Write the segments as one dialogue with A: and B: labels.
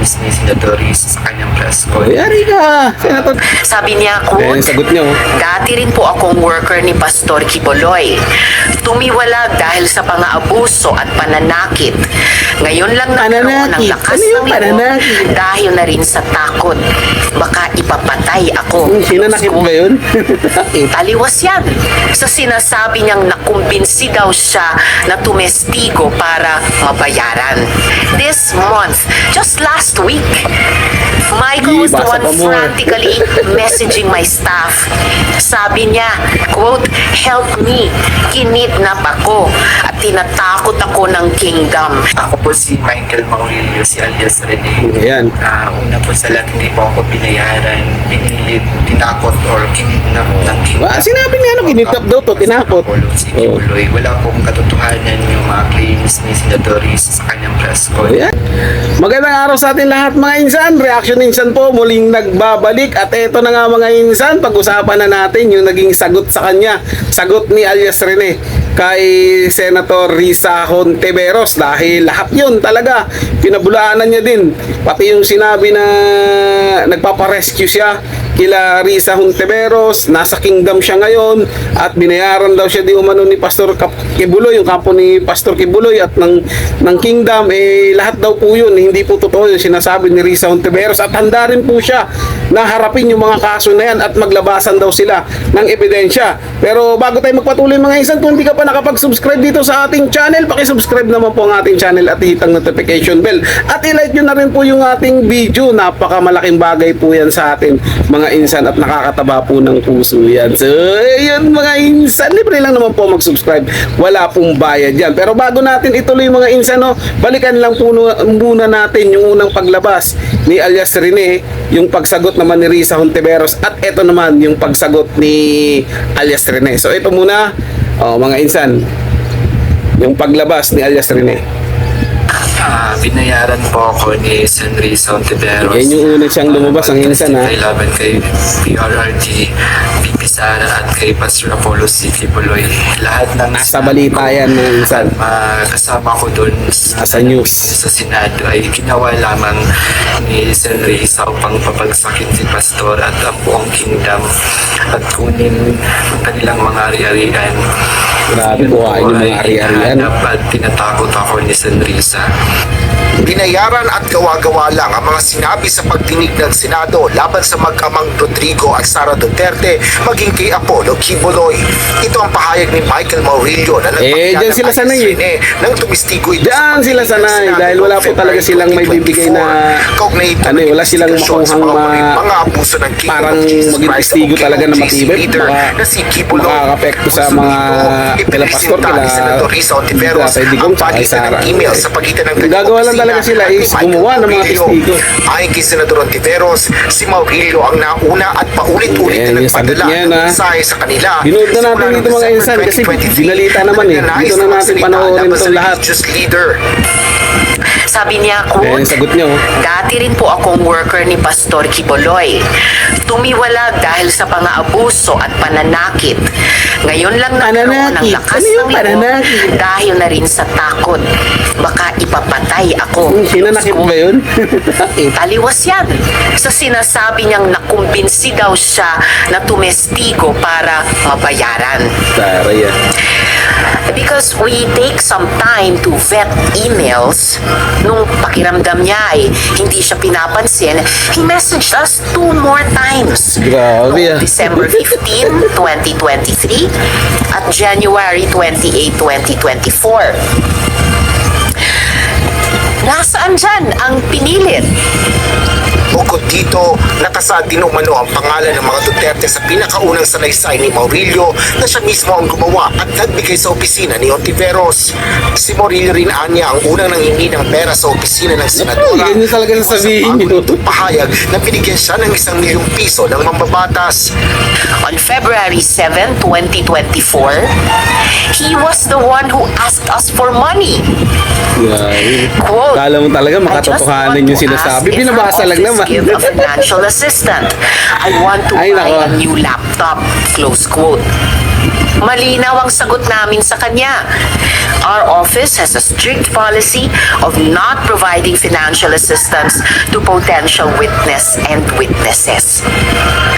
A: claims ni Senator Risa sa kanyang press con.
B: Yari ka, Senator.
C: Sabi niya,
B: Ayan, sagot niyo.
C: dati rin po akong worker ni Pastor Quiboloy. Tumiwalag dahil sa pang-aabuso at pananakit. Ngayon lang nagkaroon ng
B: Pananakit?
C: lakas
B: Ano yung
C: ng loob
B: pananakit?
C: dahil na rin sa takot. Baka ipapatay ako.
B: Sinanakit ba yun?
C: Taliwas yan sa sinasabi niyang nakumbinsi daw siya na tumestigo para mabayaran. This month, just last week, Michael was the
B: Basa
C: one
B: pa mo.
C: frantically messaging my staff. Sabi niya, quote, "Help me, kinidnap ako at tinatakot ako ng kingdom."
A: Ako po si Michael Maurilio, si alias Rene.
B: Ayan.
A: Una po sa lahat, hindi po ako binayaran, pinilit, tinakot, or kinidnap ng kingdom.
B: Sinabi niya, kinidnap daw to, tinakot.
A: Si Kibuloy. Wala pong katotohanan yung mga claims ni Senator Risa sa kanyang press con.
B: Ayan. Magandang araw sa atin lahat mga insan. Reaction Insan po muling nagbabalik. At eto na nga mga insan, pag-usapan na natin yung naging sagot sa kanya. Sagot ni alias Rene kay Senator Risa Hontiveros. Dahil lahat yun talaga pinabulaanan niya din. Pati yung sinabi na nagpaparescue siya kila Risa Hontiveros, nasa kingdom siya ngayon at binayaran daw siya di umano ni Pastor Kibuloy, yung kampo ni Pastor Kibuloy at ng kingdom, lahat daw po yun, hindi po totoo yung sinasabi ni Risa Hontiveros at handa rin po siya na harapin yung mga kaso na yan at maglabasan daw sila ng ebidensya. Pero bago tayo magpatuloy mga insan, kung hindi ka pa nakapag-subscribe dito sa ating channel, paki-subscribe naman po ang ating channel at hitang notification bell at i-like nyo na rin po yung ating video. Napakamalaking bagay po yan sa atin mga insan at nakakataba po ng puso yan. So, yun mga insan, libre lang naman po mag-subscribe. Wala pong bayad yan. Pero bago natin ituloy mga insan, no, balikan lang po muna natin yung unang paglabas ni alias Rene, yung pagsagot naman ni Risa Hontiveros at ito naman yung pagsagot ni alias Rene. So, ito muna, mga insan, yung paglabas ni alias Rene.
A: Binayaran po ako ni Sen. Risa Hontiveros.
B: Yan yung una siyang lumabas, ang insan, ha?
A: Kay laban kay PRRD, VP Sara at kay Pastor Apollo C. Kibuloy. Lahat ng
B: Nasa balita yan mga insan.
A: kasama ko doon
B: Nasa news.
A: sa Senado ay ginawa lamang ni Sen. Risa upang papagsakin si Pastor at ang buong kingdom at kunin ang kanilang mga ari-arian.
B: Grabe po, yung mga ari-arian.
A: At tinatakot ako ni Sen. Risa.
D: Binayaran at gawa-gawa lang ang mga sinabi sa pagdinig ng Senado laban sa mag-amang Rodrigo at Sara Duterte maging kay Apollo Kibuloy. Ito ang pahayag ni Michael Maurilio na
B: dyan sila sanay,
D: nang tumistigo ito
B: Diyan sila sanay dahil wala po talaga silang may bibigay na wala silang makuhang
D: mga abuso ng King
B: parang
D: of Jesus
B: maging
D: Christ
B: testigo
D: o
B: talaga na
D: KOJC
B: matibay
D: leader na si Kibuloy.
B: makakapekto sa mga kila pastor, kila
D: Senator Risa Hontiveros
B: Kay Digong,
D: ang
B: tsaka kay
D: pagitan
B: Sara.
D: ng email sa pagitan ng
B: Gagawa lang talaga sila is gumawa ng mga testigo.
D: Ayon kay Senador Hontiveros, si Maurilio ang nauna at paulit-ulit
B: Ayan,
D: na
B: yung sagot
D: nagpadala
B: niya
D: ng
B: na.
D: mensahe sa kanila.
B: Binood na natin
D: Simula
B: dito
D: noong
B: mga
D: December
B: insan kasi
D: 2023,
B: binalita naman eh.
D: nagnanais
B: Dito na
D: na
B: natin
D: magsalita
B: panoorin
D: laban
B: itong
D: sa
B: lahat.
D: religious leader.
C: Sabi niya,
B: Ayan,
C: quote,
B: sagot niyo.
C: "Dati rin po akong worker ni Pastor Quiboloy. Tumiwalag dahil sa pang-aabuso at pananakit. Ngayon lang nagkaroon ng
B: Pananakit?
C: lakas
B: Ano yung
C: ng loob
B: pananakit?
C: dahil na rin sa takot. Baka ipapatay ako."
B: Sinanakit ba yun?
C: Taliwas yan sa sinasabi niyang nakumbinsi daw siya na tumestigo para mabayaran.
B: Tara yan.
C: Because we take some time to vet emails, nung pakiramdam niya ay hindi siya pinapansin, he messaged us 2 more times.
B: Grabe,
C: Noong
B: ah.
C: December 15, 2023 at January 28, 2024. Nasaan dyan ang pinilit?
D: Bukod dito, nakasaad din umano ang pangalan ng mga Duterte sa pinakaunang salaysay ni Maurilio na siya mismo ang gumawa at nagbigay sa opisina ni Hontiveros. Si Maurilio rin anya ang unang nanghingi ng pera sa opisina ng senadora.
B: Ganyan talaga sasabihin niyo.
D: Itong pahayag na binigyan siya ng 1 milyong piso ng mambabatas.
C: On February 7, 2024, he was the one who asked us for money.
B: Grabe.
C: Quote,
B: Kala mo talaga
C: "I just
B: makatotohanan
C: want
B: yung
C: to
B: sinasabi.
C: ask if
B: Binabasa
C: our
B: lang
C: office
B: naman.
C: give a financial assistant. I want to
B: Ay,
C: buy
B: nako.
C: a new laptop." Close quote. Malinaw ang sagot namin sa kanya. Our office has a strict policy of not providing financial assistance to potential witness and witnesses.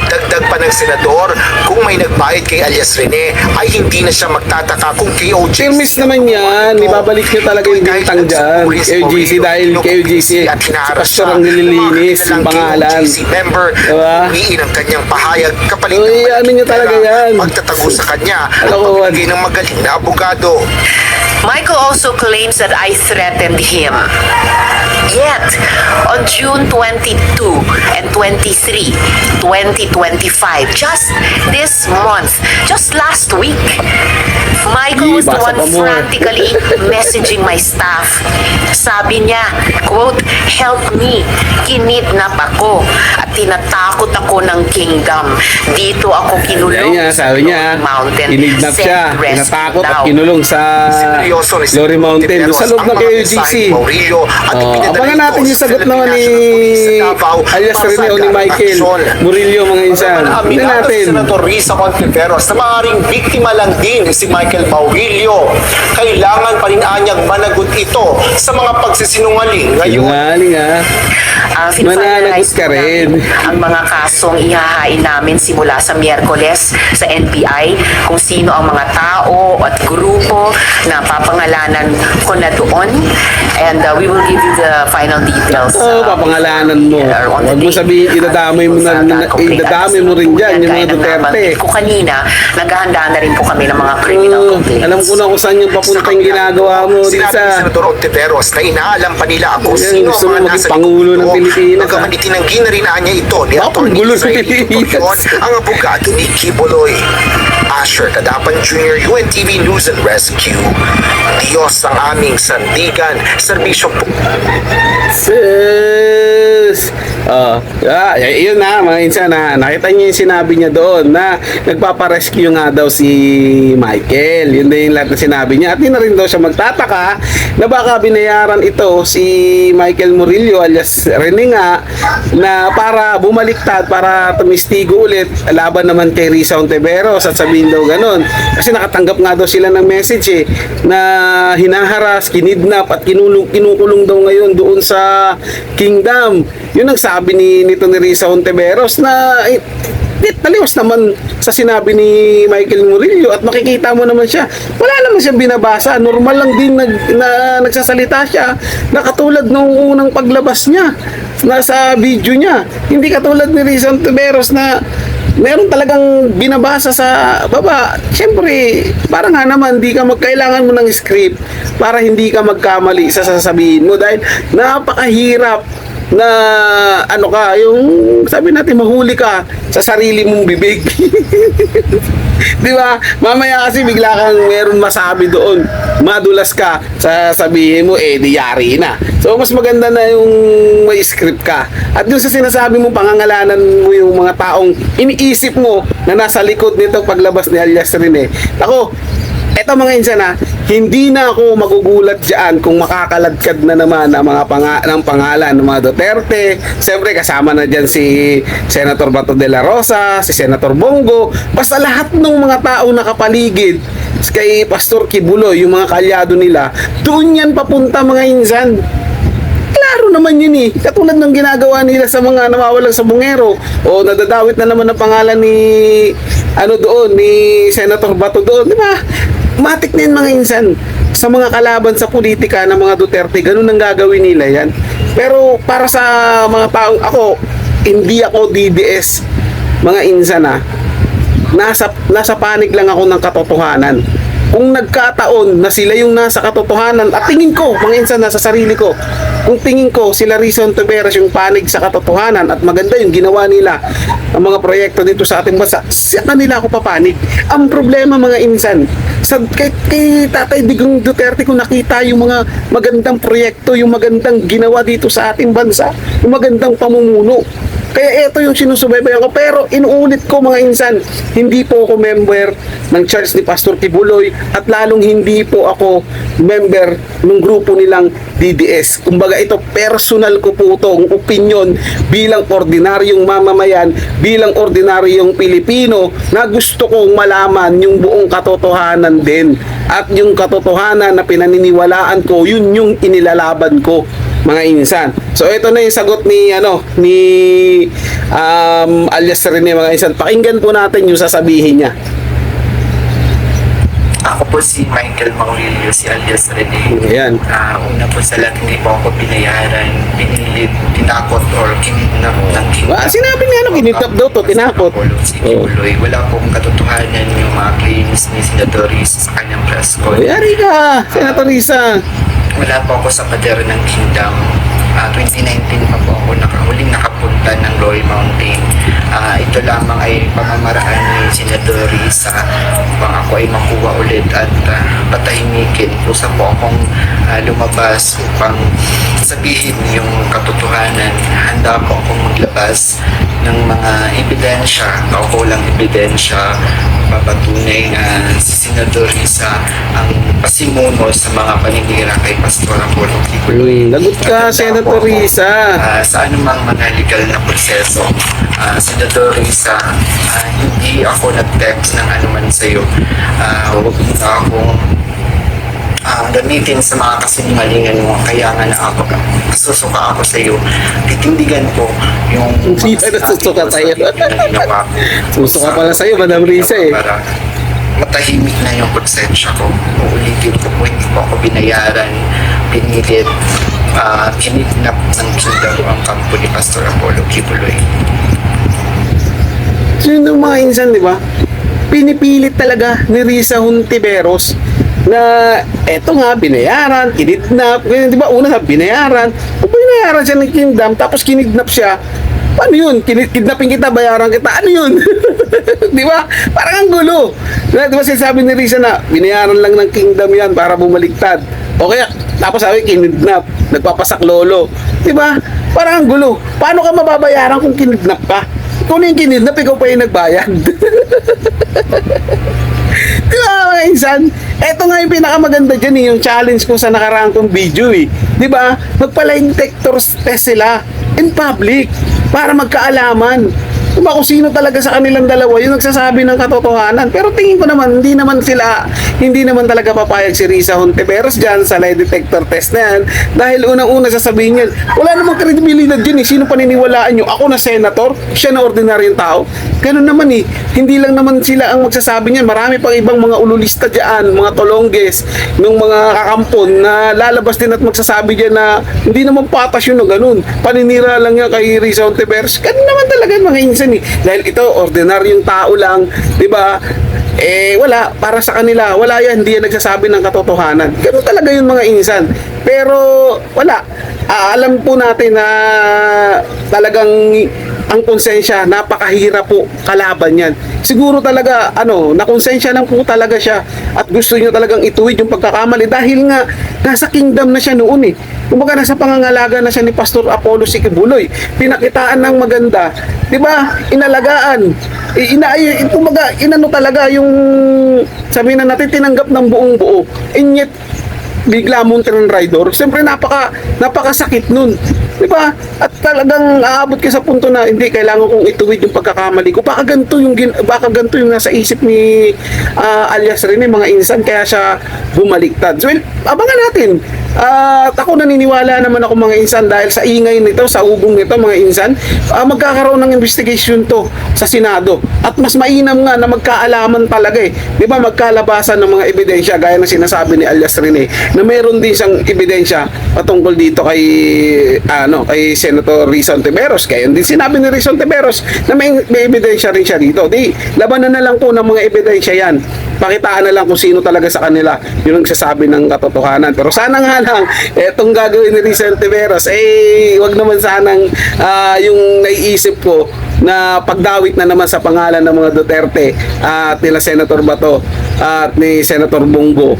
D: Dagdag pa ng senador, kung may nagbayad kay alias Rene, ay hindi na siya magtataka kung KOJC.
B: Firmis naman yan. Ibabalik nyo talaga yung bintang dyan. KOJC dahil KOJC si Pastor ang nililinis yung pangalan.
D: member,
B: Diba?
D: umiin ang kanyang pahayag kapalit
B: Uy, ano nyo talaga yan?
D: Magtatago sa kanya at
B: Kalokohan.
D: pagbigay ng magaling na abogado.
C: Michael also claims that I threatened him. Yet, on June 22 and 23, 2025, just this month, just last week, Michael was the
B: Basa
C: one
B: pa mo.
C: frantically messaging my staff. Sabi niya, quote, "Help me, kinidnap ako at tinatakot ako ng kingdom. Dito ako kinulong
B: Yan niya, sabi niya,
C: Mountain.
B: kinidnap
C: Send
B: siya,
C: rescue
B: tinatakot at
C: now."
B: kinulong sa
D: Seryoso ni
B: Glory Mountain,
D: Tiberos
B: sa loob
D: ang
B: ng
D: mga
B: KOJC.
D: mensahe ni Maurilio at ipinadala
B: Abangan
D: ito
B: natin yung
D: sa
B: sagot naman ni
D: Philippine National Police sa Davao
B: alias
D: para sa
B: Rene o ni
D: agarang
B: Michael
D: aksyon.
B: Murillo, mga insan. Hindi
E: Aminado
B: natin.
E: si Senator Risa Contiveros na maaaring biktima lang din si Michael Maurilio. Kailangan pa rin anyang managot ito sa mga pagsisinungaling ngayon.
B: Sinungaling ha. Mananagot
C: Finalize
B: ka rin.
C: ang mga kasong ihahain namin simula sa Miyerkules sa NBI kung sino ang mga tao at grupo na papangalanan ko na doon, and we will give you the final details.
B: Oo, papangalanan mo.
C: on the
B: Huwag mo
C: day.
B: sabihin, idadamay mo na, idadamay mo rin dyan, yung mga
C: Gaya ng
B: Duterte.
C: nabanggit ko kanina, naghahanda na rin po kami ng mga criminal complaints.
B: Alam ko na kung saan yung papunta yung ginagawa mo,
D: Sinabi ni
B: Risa.
D: Senador Ontiveros na inaalam pa nila kung
B: Yan,
D: sino
B: gusto
D: ang mga
B: mo maging
D: nasa
B: Pangulo ng
D: likod.
B: Pilipinas,
D: Bagaman itinanggi na rin niya ito ni
B: Wow, Pangulo ng
D: Israel
B: Pilipinas.
D: Tutorion, ang abogado ni Kibuloy. Asher Kadapan Jr., UNTV News and Rescue. Diyos ang aming sandigan, serbisyo po.
B: Sis! Yun na, mga insan na nakita niyo yung sinabi niya doon na nagpaparescue nga daw si Michael. Yun din yung lahat na sinabi niya. At yun na rin daw siya magtataka na baka binayaran ito si Michael Murillo alias Rene nga na para bumaliktad, para tumistigo ulit laban naman kay Risa Ontiveros at sabihin daw ganun. Kasi nakatanggap nga daw sila ng message na hinaharas, kinidnap at kinukulong daw ngayon doon sa Kingdom. Yun ang sabi nito ni Risa Ontiveros na taliwas naman sa sinabi ni Michael Murillo at makikita mo naman siya. Wala naman siyang binabasa. Normal lang din na nagsasalita siya na katulad nung unang paglabas niya nasa video niya. Hindi katulad ni Risa Ontiveros na meron talagang binabasa sa baba. Siyempre, para nga naman di ka magkailangan mo ng script para hindi ka magkamali sa sasabihin mo dahil napakahirap na ano ka, yung sabi natin mahuli ka sa sarili mong bibig. Di ba? Mamaya kasi bigla kang meron masabi doon. Madulas ka sa sabihin mo, di yari na. So, mas maganda na yung may script ka. At doon sa sinasabi mo, pangangalanan mo yung mga taong iniisip mo na nasa likod nito paglabas ni alias Rene. Ako, eto mga insan hindi na ako magugulat dyan kung makakaladkad na naman ang mga ng pangalan ng mga Duterte. Siyempre kasama na dyan si Senator Bato de la Rosa, si Senator Bongo, basta lahat ng mga tao nakapaligid kay Pastor Kibuloy, yung mga kalyado nila, doon yan papunta mga insan. Klaro naman yun katulad ng ginagawa nila sa mga nawawalang sa bungero o nadadawit na naman ang pangalan ni ni Senator Bato doon, di ba? Matik na yun mga insan sa mga kalaban sa politika ng mga Duterte, ganun ang gagawin nila yan. Pero para sa mga taong hindi ako DDS mga insan nasa panig lang ako ng katotohanan. Kung nagkataon na sila yung nasa katotohanan at tingin ko, mga insan, nasa sarili ko, kung tingin ko sila Risa Ontiveros yung panig sa katotohanan at maganda yung ginawa nila ang mga proyekto dito sa ating bansa, sa kanila ako papanig. Ang problema mga insan, kay Tatay Digong Duterte ko nakita yung mga magandang proyekto, yung magandang ginawa dito sa ating bansa, yung magandang pamumuno. Kaya ito yung sinusubaybayan ko. Pero inuulit ko mga insan, hindi po ako member ng church ni Pastor Kibuloy at lalong hindi po ako member ng grupo nilang DDS. Kumbaga ito, personal ko po itong opinion bilang ordinaryong mamamayan, bilang ordinaryong Pilipino na gusto kong malaman yung buong katotohanan din. At yung katotohanan na pinaniniwalaan ko, yun yung inilalaban ko mga insan. So ito na yung sagot ni alias Rene mga insan. Pakinggan po natin yung sasabihin niya.
A: Ako po si Michael Maurilio, si alias Rene.
B: Ayan.
A: Una po sa lahat, hindi po ako binayaran, pinilit, tinakot, or kinidnap ng kingdom.
B: Sinabi niya kinidnap daw to, tinakot.
A: Si Kibuloy. Wala pong katotohanan yung mga claims ni Senator Risa sa kanyang press con.
B: Yari ka, Senator Risa.
A: Wala po ako sa pader ng kingdom. 2019 pa po ako huling nakapunta ng Glory Mountain. Ito lamang ay pamamaraan ni Senator Risa upang ako ay makuha ulit at patahimikin. Kusa po akong lumabas upang sabihin yung katotohanan. Handa po akong maglabas ng mga ebidensya, kaukulang ebidensya, papatunay na si Senador Risa ang pasimuno sa mga paninira kay Pastor Apollo Kibuloy.
B: Lagot ka, Senator Risa.
A: Sa anumang mga legal na proseso, Senador Risa, hindi ako nag-text ng anuman sa'yo. Huwag mo na akong gamitin sa mga kasinungalingan mo, kaya nga na ako susuka ako sa iyo. Titindigan ko yung
B: Hindi ka nasusuka sa'yo. Susuka pala sa'yo, Madam Risa eh.
A: para matahimik na yung konsensya ko. Uulitin ko po, hindi po ako binayaran, pinilit, kinidnap ng kingdom ang kampo ni Pastor Apollo Kibuloy.
B: So yun yung mga insan, di ba? Pinipilit talaga ni Risa Hontiveros na eto nga, binayaran, kinidnap, di ba? Una sa binayaran, o binayaran siya ng kingdom, tapos kinidnap siya. Paano yun? Kidnapin kita, bayaran kita. Ano yun? Di ba? Parang ang gulo. Di ba sinasabi ni Risa na binayaran lang ng kingdom yan para bumaliktad. O kaya, tapos sabi, kinidnap, nagpapasaklolo. Di ba? Parang ang gulo. Paano ka mababayaran kung kinidnap ka? Kung yung kinidnap, ikaw pa yung nagbayad. Di ba, mga insan? Eto nga yung pinakamaganda dyan eh, yung challenge ko sa nakaraang kong video eh. Di ba? Magpa-lie detector test sila in public para magkaalaman. Diba kung sino talaga sa kanilang dalawa yung nagsasabi ng katotohanan. Pero tingin ko naman, hindi naman talaga papayag si Risa Hontiveros dyan sa lie detector test na yan. Dahil unang-una sasabihin yan, wala namang kredibilidad dyan eh. Sino paniniwalaan nyo? Ako na senator? Siya na ordinaryong tao? Ganun naman eh. Hindi lang naman sila ang magsasabi niyan. Marami pang ibang mga ululista dyan, mga tolongges, ng mga kakampon na lalabas din at magsasabi dyan na hindi naman patas yun o ganun. Paninira lang yan kay Risa Hontiveros. Ganun naman talaga mga insan eh. Dahil ito, ordinaryong tao lang, di ba? Wala, para sa kanila, wala yan, hindi yan nagsasabi ng katotohanan. Ganun talaga yung mga insan. Pero, wala. Alam po natin na talagang ang konsensya, napakahirap po kalaban yan. Siguro talaga, nakonsensya lang po talaga siya at gusto niya talagang ituwid yung pagkakamali dahil nga, nasa kingdom na siya noon eh. Kumbaga nasa pangangalaga na siya ni Pastor Apollo Kibuloy. Pinakitaan ng maganda. 'Di ba? Inalagaan. Kumbaga inano talaga yung sabihin na natin tinanggap ng buong buo. And yet bigla mong rider. Siyempre napakasakit nun. 'Di ba? At talagang aabot ka sa punto na hindi kailangan kong ituwid yung pagkakamali ko. Baka ganito yung nasa isip ni alias Rene mga insan kaya siya bumaliktad. So, abangan natin. At ako naniniwala naman ako mga insan dahil sa ingay nito, sa ugong nito mga insan, magkakaroon ng investigation to sa Senado. At mas mainam nga na magkaalaman talaga eh. 'Di ba magkalabasan ng mga ebidensya gaya ng sinasabi ni alias Rene na meron din siyang ebidensya patungkol dito kay Senator Risa Hontiveros. Kaya din sinabi ni Risa Hontiveros na may ebidensya rin siya dito. Di, labanan na lang po ng mga ebidensya yan. Pakitaan na lang kung sino talaga sa kanila yung nagsasabi ng katotohanan. Pero sana nga lang, etong gagawin ni Risa Hontiveros, wag naman sanang yung naiisip ko na pagdawit na naman sa pangalan ng mga Duterte at nila Senator Bato at ni Senator Bongo.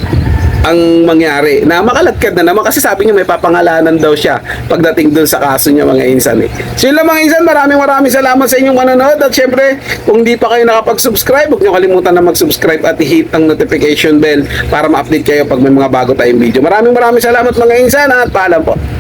B: ang mangyari na makaladkad na naman kasi sabi niya may papangalanan daw siya pagdating dun sa kaso niya mga insan eh. So yun lang mga insan, maraming salamat sa inyong manonood at syempre kung di pa kayo nakapag-subscribe, huwag niyo kalimutan na mag-subscribe at i-hit ang notification bell para ma-update kayo pag may mga bago tayong video. Maraming salamat mga insan at paalam po.